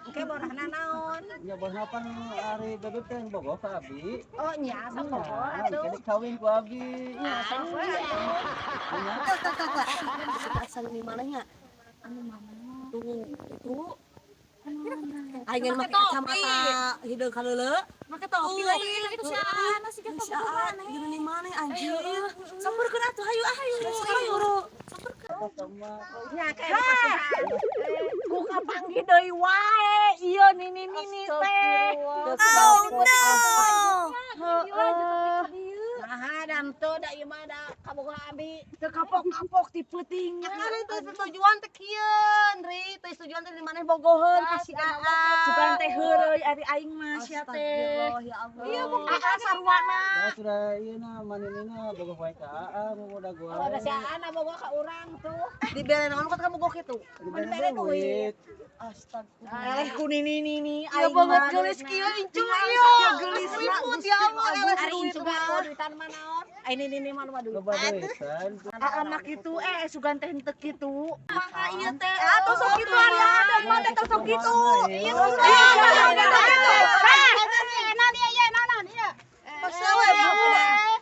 Engke borahna naon? Nya borna pan ari bebek teh bogoh ka abi. Oh nya sok bogoh atuh. Jadi kawin ku abi. Nya sok we atuh. Asal di mananya? Anu mama. Tuh, itu. Aing make kacamata hideung kaleuleuk. Make topi lagi itu siaan sih ka siaan. Di mana anjir? Sampeurkeun atuh hayu hayu. Nya kayak ku kapanggi deui wae. Ieu nini teh. Nah, dan teu da ieu mah da kabogoh abi. Teu kapok-kapok ti peutingnya. Ari teu tujuan teh kieu, Ri. Teu tujuan teh di maneh bogoheun ka si Aa. Sugan teh heureuy ari aing mah sia teh. Ya Allah. Ieu Aa sarwana. Ya sudah ieu na maninina bogoh wae ka Aa nu udah gua. Oh, da si Aa na bogoh ka urang tuh. Dibere naon kok kamu bogoh kitu? Dibere duit. Astagfirullah. Eh ku nini Aing banget geulis kieu incu ieu. Geulis ribut ya Allah. Ari juga duitan mah naon? Ai nini mah mah duit. Loba duitan. Anak itu sugan teh henteu kitu. Maka ieu teh atuh sok kitu ari ada mah teh sok kitu. Ieu sok. Enak dia ye naon ieu. Masawe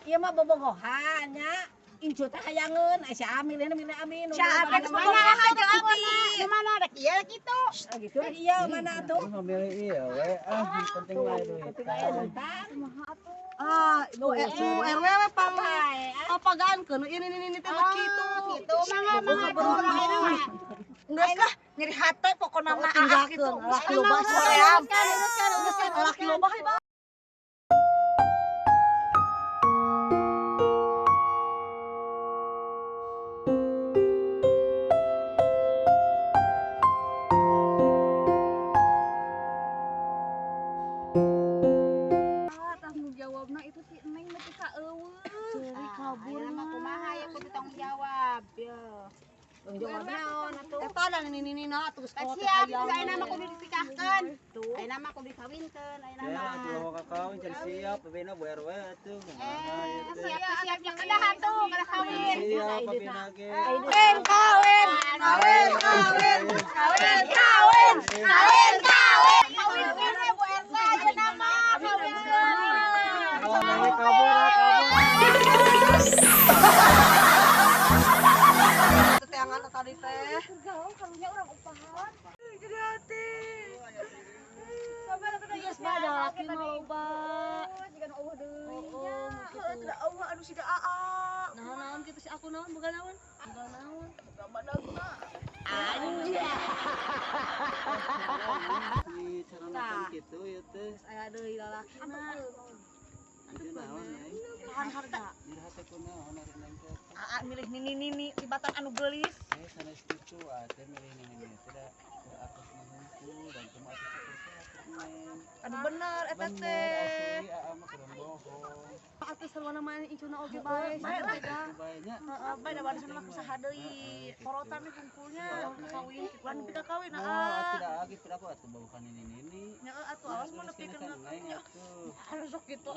Ieu mah bobogohan nya. Incu teh hayangeun, aya si Ami milih Ami nu. Ca apa mana aja abi. Di mana rek ieu kitu? Gitu ieu mana tuh? Lu milih iya we penting wae duitan. Ibu RW we papagankeun ini teh kitu. Kitu mah Geus lah nyeri hate pokona mah ah kitu. Laki loba soream. Laki loba he Bang. Tanggung jawabna itu si Neng mah ka eueuh. Ceri kabur mah kumaha ya kudu tanggung jawab. Yo. Tanggung jawab naon atuh? Eta da nini tuh sekolah teh Siap, aya. ayeuna mah kudu dinikahkeun. Ayeuna mah kudu dikawinkeun, ayeuna Ya mah. atuh bawa ka kawin can siap bebena bu RW atuh. Siap yang kedah atuh, kedah kawin. Siap bebena ge. Kawin. Kawin we Bu RT ayeuna mah kawin. Kabur kabur. Teangan tadi teh. Gaul kalunya urang upahan. Jadi hati. Sabar atuh Geus bada laki mah loba. Jigan eueuh deui. Tidak Allah anu sida aa. Naon kitu si aku naon boga naon? Boga naon? Boga badagna. Anjir. Di cara makan kitu ieu teh. Aya deui lalakina. Ieu naon nya? Tahan harga. Di hate kunaon ari nang teh. Aa milih nini tibatan anu geulis. Sanes kitu ate milih ini tidak atas nahungku dan cuma atas neng. Anu bener eta Bener teh. asli aa mah kurang bohong. Atuh sarwana mah icuna oge bae. Bae lah. Banyak. Heeh, bae da barisan mah kusaha deui. Porotan nih hungkulnya kawin kituan kita kawin Oh, aa. tidak lagi tidak aku atuh bawakan ini. Nya atuh awas mah nepikeun neng atuh. harus sok gitu.